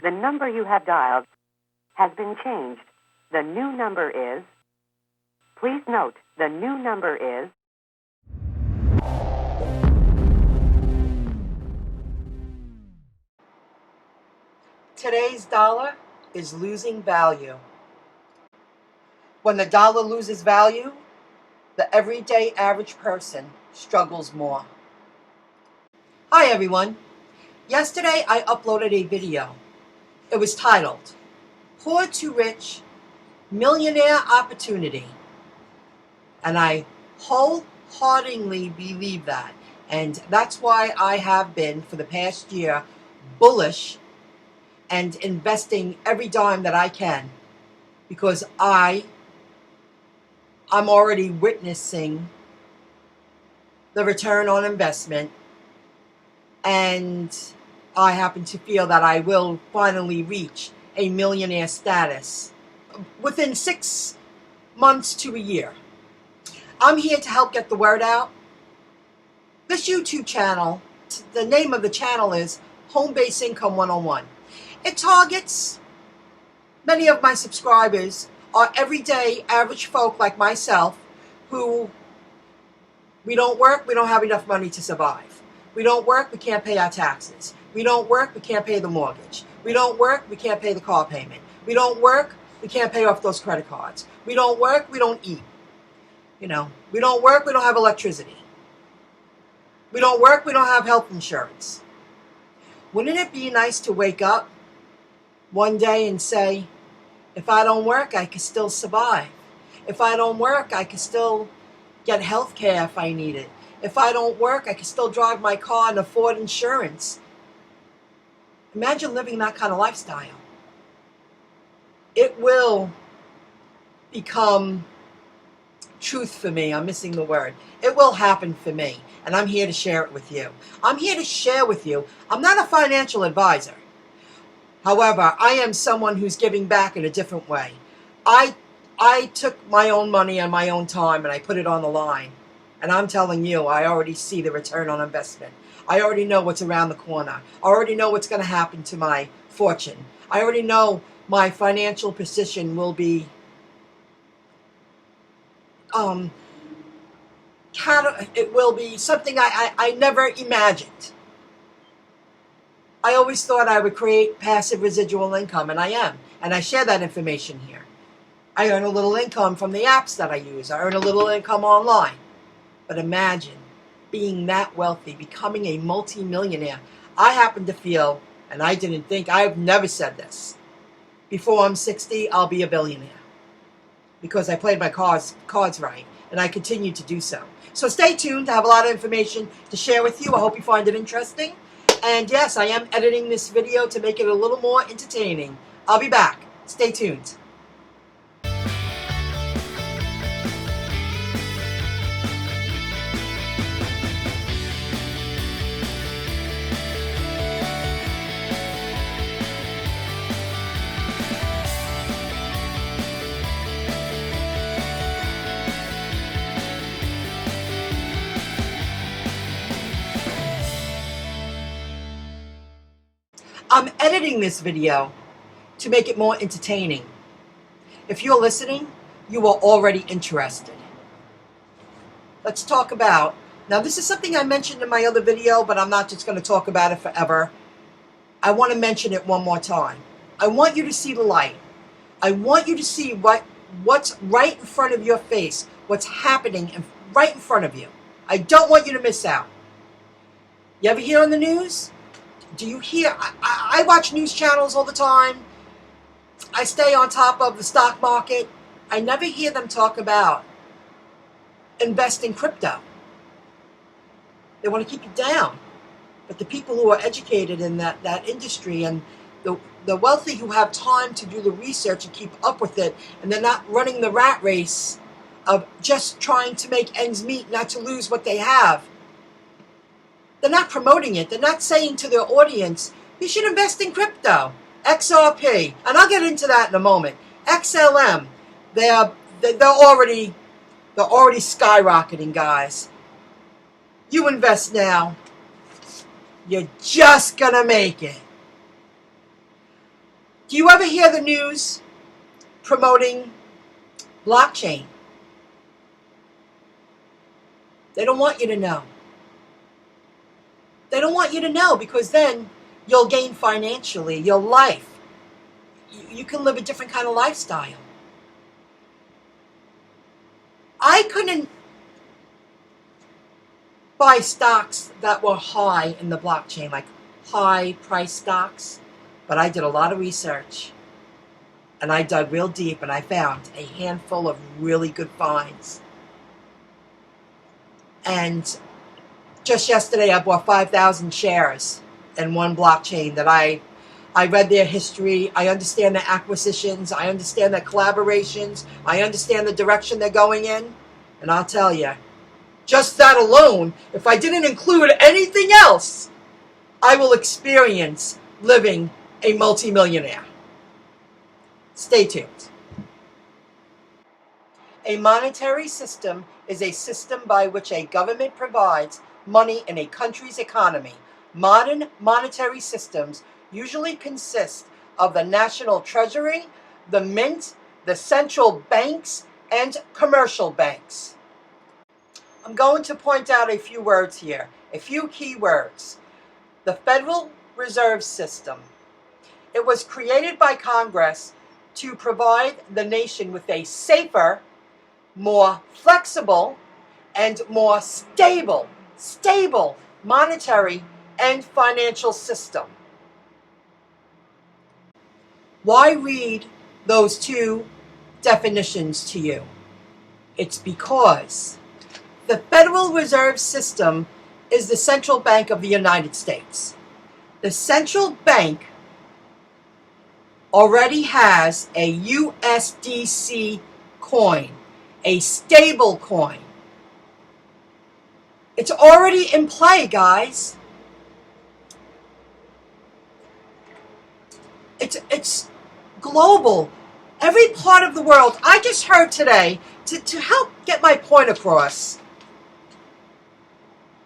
The number you have dialed has been changed. The new number is... Please note, the new number is... Today's dollar is losing value. When the dollar loses value, the everyday average person struggles more. Hi everyone. Yesterday I uploaded a video. It was titled, Poor to Rich, Millionaire Opportunity. And I wholeheartedly believe that. And that's why I have been, for the past year, bullish and investing every dime that I can. Because I'm already witnessing the return on investment. And I happen to feel that I will finally reach a millionaire status within 6 months to a year. I'm here to help get the word out. This YouTube channel, the name of the channel is Home Base Income 101. It targets many of my subscribers are everyday average folk like myself who we don't work, we don't have enough money to survive. We don't work, we can't pay our taxes. We don't work, we can't pay the mortgage. We don't work, we can't pay the car payment. We don't work, we can't pay off those credit cards. We don't work, we don't eat. We don't work, we don't have electricity. We don't work, we don't have health insurance. Wouldn't it be nice to wake up one day and say, if I don't work, I can still survive. If I don't work, I can still get health care if I need it. If I don't work, I can still drive my car and afford insurance. Imagine living that kind of lifestyle. It will become truth for me. I'm missing the word. It will happen for me, and I'm here to share it with you. I'm here to share with you. I'm not a financial advisor. However, I am someone who's giving back in a different way. I took my own money and my own time and I put it on the line. And I'm telling you, I already see the return on investment. I already know what's around the corner. I already know what's going to happen to my fortune. I already know my financial position will be it will be something I never imagined. I always thought I would create passive residual income, and I am. And I share that information here. I earn a little income from the apps that I use. I earn a little income online. But imagine being that wealthy, becoming a multi-millionaire. I happen to feel, and I didn't think, I've never said this, before I'm 60, I'll be a billionaire. Because I played my cards right, and I continue to do so. So stay tuned. I have a lot of information to share with you. I hope you find it interesting. And yes, I am editing this video to make it a little more entertaining. I'll be back. Stay tuned. I'm editing this video to make it more entertaining. If you're listening, you are already interested. Let's talk about, now this is something I mentioned in my other video, but I'm not just going to talk about it forever. I want to mention it one more time. I want you to see the light. I want you to see what's right in front of your face, what's happening right in front of you. I don't want you to miss out. You ever hear on the news? Do you hear? I watch news channels all the time. I stay on top of the stock market. I never hear them talk about invest in crypto. They want to keep you down. But the people who are educated in that industry and the wealthy who have time to do the research and keep up with it, and they're not running the rat race of just trying to make ends meet, not to lose what they have. They're not promoting it. They're not saying to their audience, you should invest in crypto, XRP, and I'll get into that in a moment. XLM, they're already skyrocketing, guys. You invest now, you're just gonna make it. Do you ever hear the news promoting blockchain? They don't want you to know. They don't want you to know because then you'll gain financially. Your life, you can live a different kind of lifestyle. I couldn't buy stocks that were high in the blockchain, like high price stocks, but I did a lot of research and I dug real deep and I found a handful of really good finds. And just yesterday I bought 5,000 shares in one blockchain that I read their history, I understand their acquisitions, I understand their collaborations, I understand the direction they're going in, and I'll tell you, just that alone, if I didn't include anything else, I will experience living a multimillionaire. Stay tuned. A monetary system is a system by which a government provides money in a country's economy. Modern monetary systems usually consist of the national treasury, the mint, the central banks, and commercial banks. I'm going to point out a few words here, a few key words. The Federal Reserve System. It was created by Congress to provide the nation with a safer, more flexible, and more stable monetary and financial system. Why read those two definitions to you? It's because the Federal Reserve System is the central bank of the United States. The central bank already has a USDC coin, a stable coin. It's already in play, guys. It's global. Every part of the world. I just heard today, to help get my point across,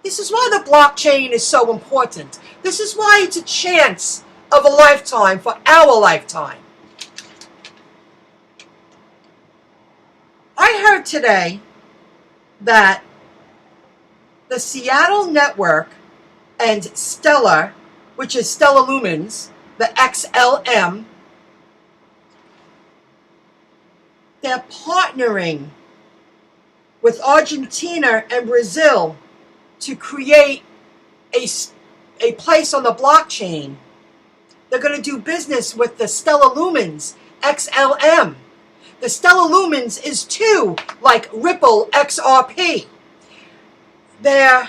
this is why the blockchain is so important. This is why it's a chance of a lifetime for our lifetime. I heard today that the Seattle network and Stellar, which is Stellar Lumens, the XLM, they're partnering with Argentina and Brazil to create a place on the blockchain. They're going to do business with the Stellar Lumens, XLM. The Stellar Lumens is too like Ripple XRP. They're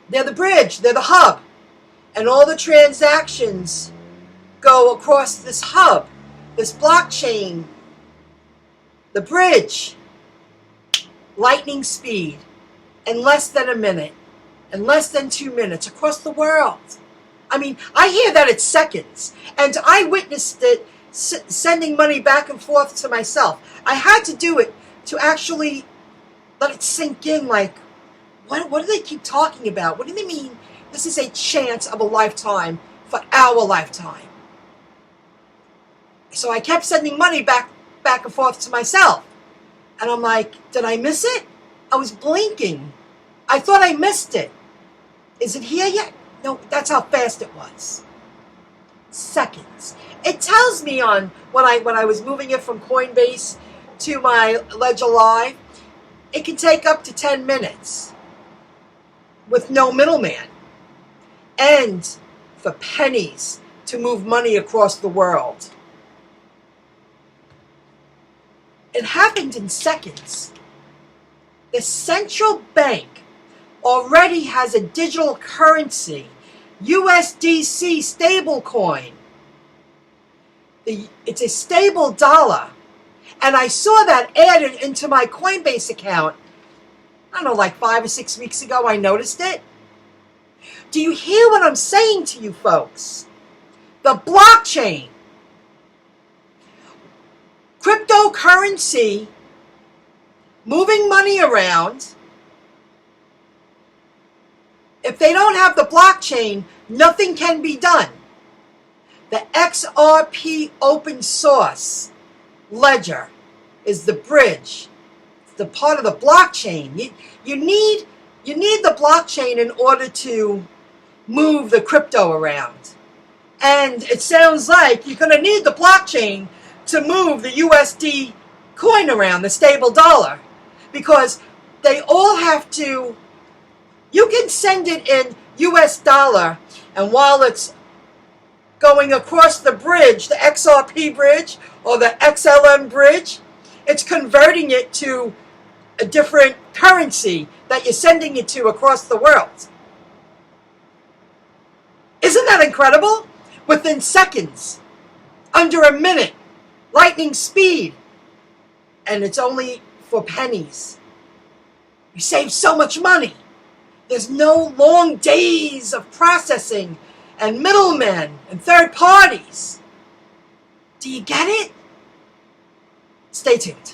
the bridge, they're the hub. And all the transactions go across this hub, this blockchain, the bridge, lightning speed, in less than a minute, in less than 2 minutes, across the world. I mean, I hear that it's seconds, and I witnessed it sending money back and forth to myself. I had to do it to actually let it sink in, like, what do they keep talking about? What do they mean? This is a chance of a lifetime for our lifetime. So I kept sending money back and forth to myself. And I'm like, did I miss it? I was blinking. I thought I missed it. Is it here yet? No, that's how fast it was. Seconds. It tells me on when I was moving it from Coinbase to my Ledger Live, it can take up to 10 minutes with no middleman. And for pennies to move money across the world. It happened in seconds. The central bank already has a digital currency, USDC stablecoin. It's a stable dollar. And I saw that added into my Coinbase account, I don't know, like 5 or 6 weeks ago, I noticed it. Do you hear what I'm saying to you folks? The blockchain, cryptocurrency, moving money around. If they don't have the blockchain, nothing can be done. The XRP open source ledger is the bridge. It's the part of the blockchain. You need the blockchain in order to move the crypto around. And it sounds like you're going to need the blockchain to move the USD coin around, the stable dollar, because they all have to, you can send it in US dollar, and while it's going across the bridge, the XRP bridge or the XLM bridge, it's converting it to a different currency that you're sending it to across the world. Isn't that incredible? Within seconds, under a minute, lightning speed, and it's only for pennies. You save so much money. There's no long days of processing and middlemen and third parties. Do you get it? Stay tuned.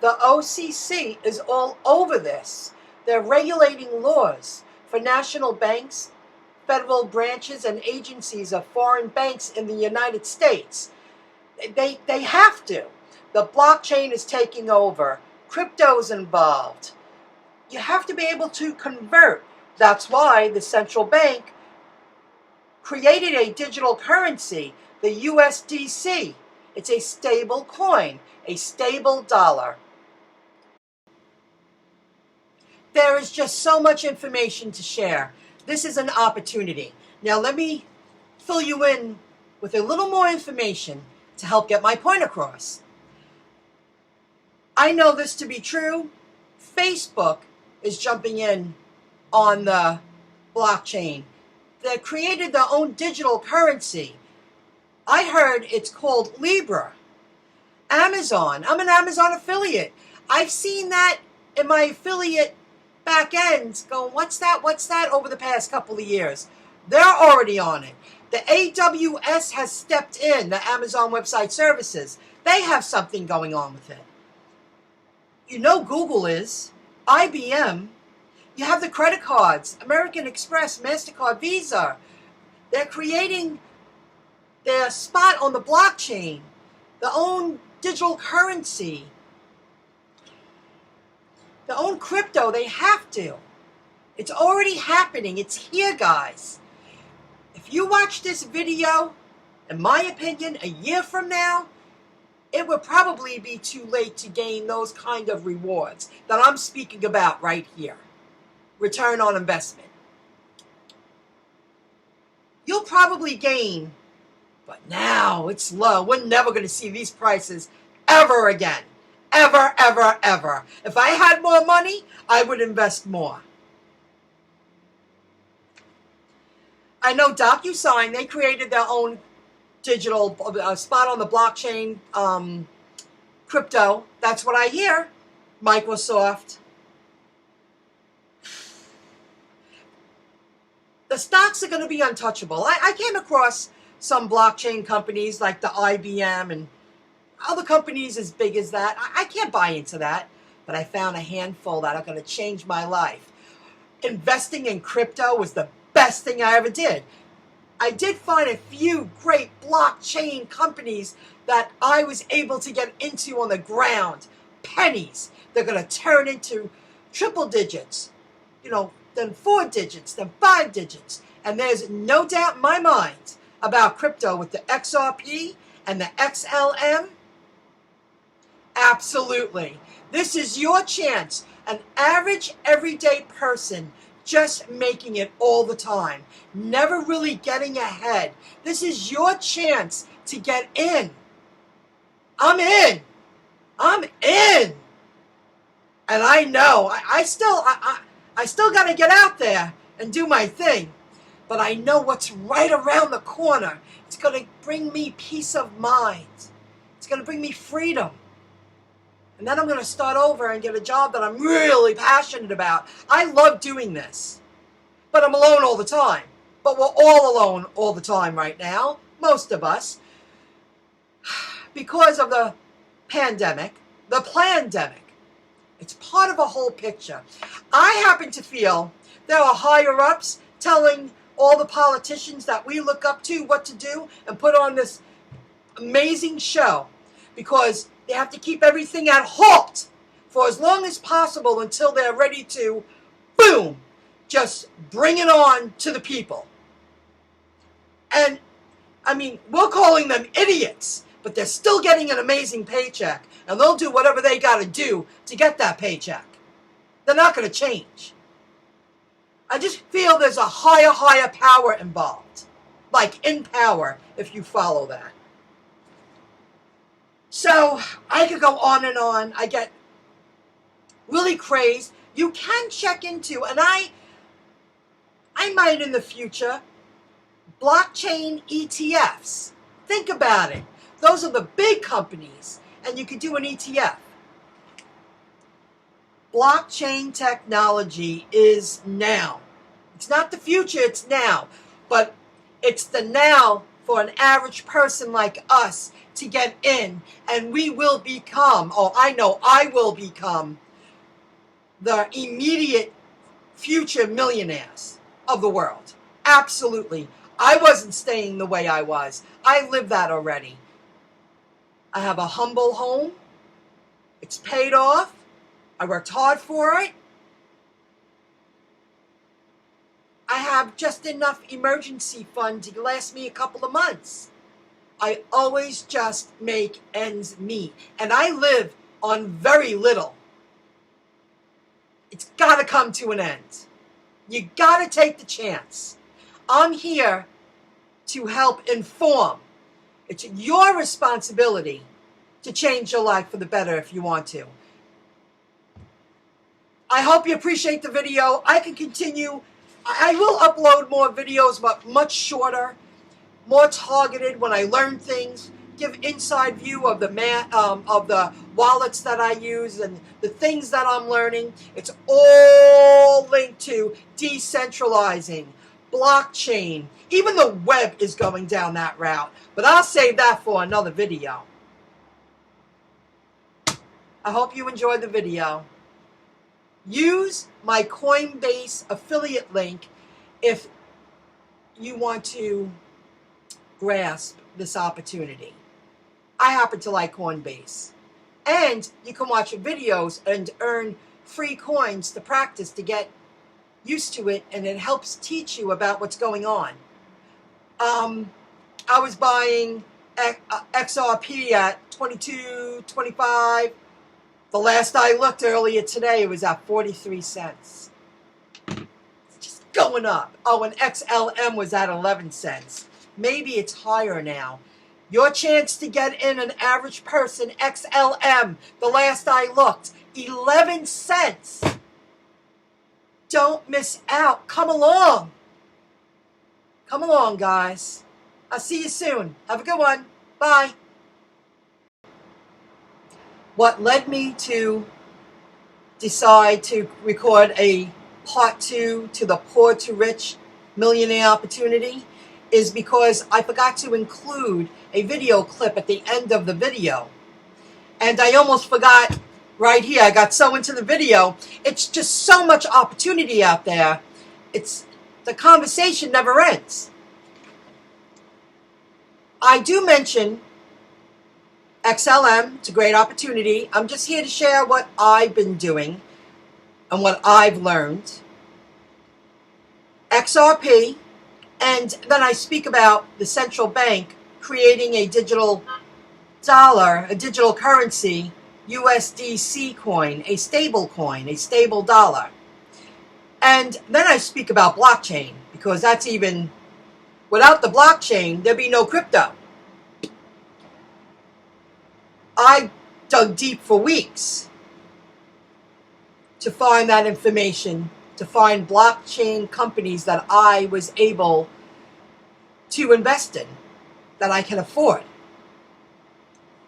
The OCC is all over this. They're regulating laws for national banks, federal branches, and agencies of foreign banks in the United States. They have to. The blockchain is taking over. Crypto's involved. You have to be able to convert. That's why the central bank created a digital currency, the USDC. It's a stable coin, a stable dollar. There is just so much information to share. This is an opportunity. Now let me fill you in with a little more information to help get my point across. I know this to be true. Facebook is jumping in on the blockchain. They created their own digital currency. I heard it's called Libra. Amazon. I'm an Amazon affiliate. I've seen that in my affiliate back ends going, what's that, over the past couple of years. They're already on it. The AWS has stepped in, the Amazon Website Services. They have something going on with it. You know Google is. IBM. You have the credit cards, American Express, MasterCard, Visa. They're creating their spot on the blockchain, their own digital currency, their own crypto. They have to. It's already happening. It's here, guys. If you watch this video, in my opinion, a year from now, it would probably be too late to gain those kind of rewards that I'm speaking about right here. Return on investment. You'll probably gain, but now it's low. We're never going to see these prices ever again. Ever, ever, ever. If I had more money, I would invest more. I know DocuSign, they created their own digital spot on the blockchain, crypto. That's what I hear. Microsoft. The stocks are going to be untouchable. I came across some blockchain companies like the IBM and other companies as big as that. I can't buy into that, but I found a handful that are going to change my life. Investing in crypto was the best thing I ever did. I did find a few great blockchain companies that I was able to get into on the ground. Pennies. They're going to turn into triple digits. Then 4 digits, then 5 digits. And there's no doubt in my mind about crypto with the XRP and the XLM. Absolutely. This is your chance. An average, everyday person just making it all the time. Never really getting ahead. This is your chance to get in. I'm in. I'm in. And I know. I still got to get out there and do my thing. But I know what's right around the corner. It's going to bring me peace of mind. It's going to bring me freedom. And then I'm going to start over and get a job that I'm really passionate about. I love doing this. But I'm alone all the time. But we're all alone all the time right now. Most of us. Because of the pandemic. The plandemic. It's part of a whole picture. I happen to feel there are higher-ups telling all the politicians that we look up to what to do and put on this amazing show, because they have to keep everything at halt for as long as possible until they're ready to, boom, just bring it on to the people. And, I mean, we're calling them idiots, but they're still getting an amazing paycheck, and they'll do whatever they got to do to get that paycheck. They're not going to change. I just feel there's a higher power involved, like in power, if you follow that. So I could go on and on. I get really crazed. You can check into, and I might in the future, blockchain ETFs. Think about it. Those are the big companies, and you could do an ETF. Blockchain technology is now. It's not the future, it's now. But it's the now for an average person like us to get in, and we will become, oh, I know I will become the immediate future millionaires of the world. Absolutely. I wasn't staying the way I was. I lived that already. I have a humble home. It's paid off. I worked hard for it. I have just enough emergency fund to last me a couple of months. I always just make ends meet. And I live on very little. It's got to come to an end. You got to take the chance. I'm here to help inform. It's your responsibility to change your life for the better if you want to. I hope you appreciate the video. I can continue. I will upload more videos, but much shorter, more targeted when I learn things, give inside view of the wallets that I use and the things that I'm learning. It's all linked to decentralizing, blockchain. Even the web is going down that route, but I'll save that for another video. I hope you enjoyed the video. Use my Coinbase affiliate link if you want to grasp this opportunity. I happen to like Coinbase. And you can watch videos and earn free coins to practice to get used to it, and it helps teach you about what's going on. I was buying XRP at 22, 25. The last I looked earlier today, it was at 43 cents. It's just going up. Oh, and XLM was at 11 cents. Maybe it's higher now. Your chance to get in, an average person, XLM, the last I looked, 11 cents. Don't miss out. Come along. Come along, guys. I'll see you soon. Have a good one. Bye. What led me to decide to record a part 2 to the Poor to Rich Millionaire opportunity is because I forgot to include a video clip at the end of the video. And I almost forgot right here. I got so into the video. It's just so much opportunity out there. The conversation never ends. I do mention XLM, it's a great opportunity. I'm just here to share what I've been doing and what I've learned. XRP, and then I speak about the central bank creating a digital dollar, a digital currency, USDC coin, a stable coin, a stable dollar. And then I speak about blockchain, because that's even, without the blockchain, there'd be no crypto. I dug deep for weeks to find that information, to find blockchain companies that I was able to invest in, that I can afford.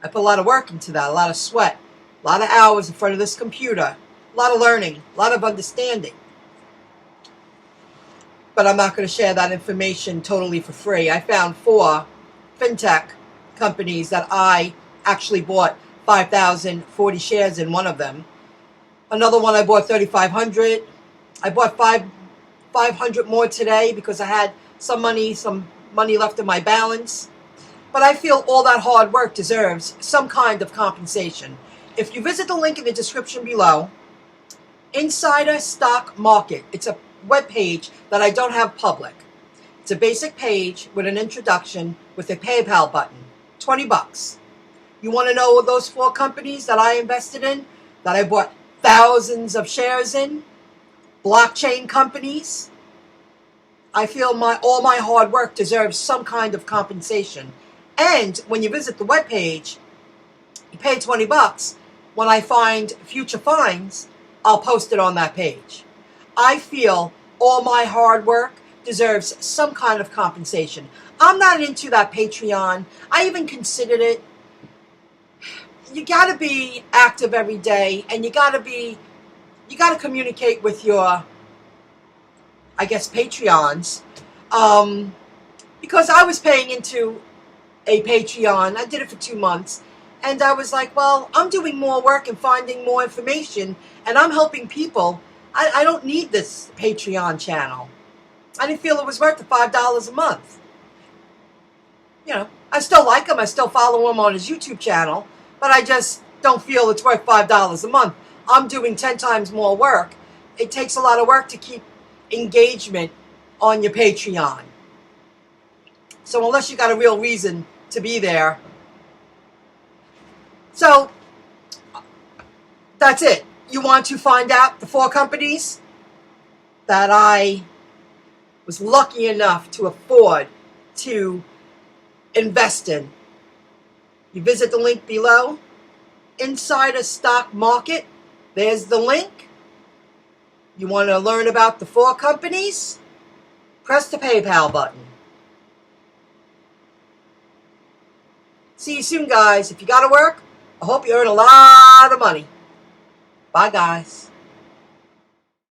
I put a lot of work into that, a lot of sweat, a lot of hours in front of this computer, a lot of learning, a lot of understanding. But I'm not going to share that information totally for free. I found 4 fintech companies that I actually bought 5,040 shares in one of them. Another one I bought 3,500. I bought 5 $500 more today because I had some money left in my balance. But I feel all that hard work deserves some kind of compensation. If you visit the link in the description below, Insider Stock Market. It's a web page that I don't have public. It's a basic page with an introduction with a PayPal button. $20. You want to know those 4 companies that I invested in, that I bought thousands of shares in? Blockchain companies. I feel all my hard work deserves some kind of compensation. And when you visit the webpage, you pay $20. When I find future finds, I'll post it on that page. I feel all my hard work deserves some kind of compensation. I'm not into that Patreon. I even considered it. You got to be active every day, and you got to communicate with your, I guess, Patreons. Because I was paying into a Patreon. I did it for 2 months. And I was like, well, I'm doing more work and finding more information, and I'm helping people. I don't need this Patreon channel. I didn't feel it was worth the $5 a month. You know, I still like him. I still follow him on his YouTube channel, but I just don't feel it's worth $5 a month. I'm doing 10 times more work. It takes a lot of work to keep engagement on your Patreon. So unless you got a real reason to be there. So that's it. You want to find out the 4 companies that I was lucky enough to afford to invest in. You visit the link below. Insider Stock Market. There's the link. You want to learn about the 4 companies? Press the PayPal button. See you soon, guys. If you got to work, I hope you earn a lot of money. Bye, guys.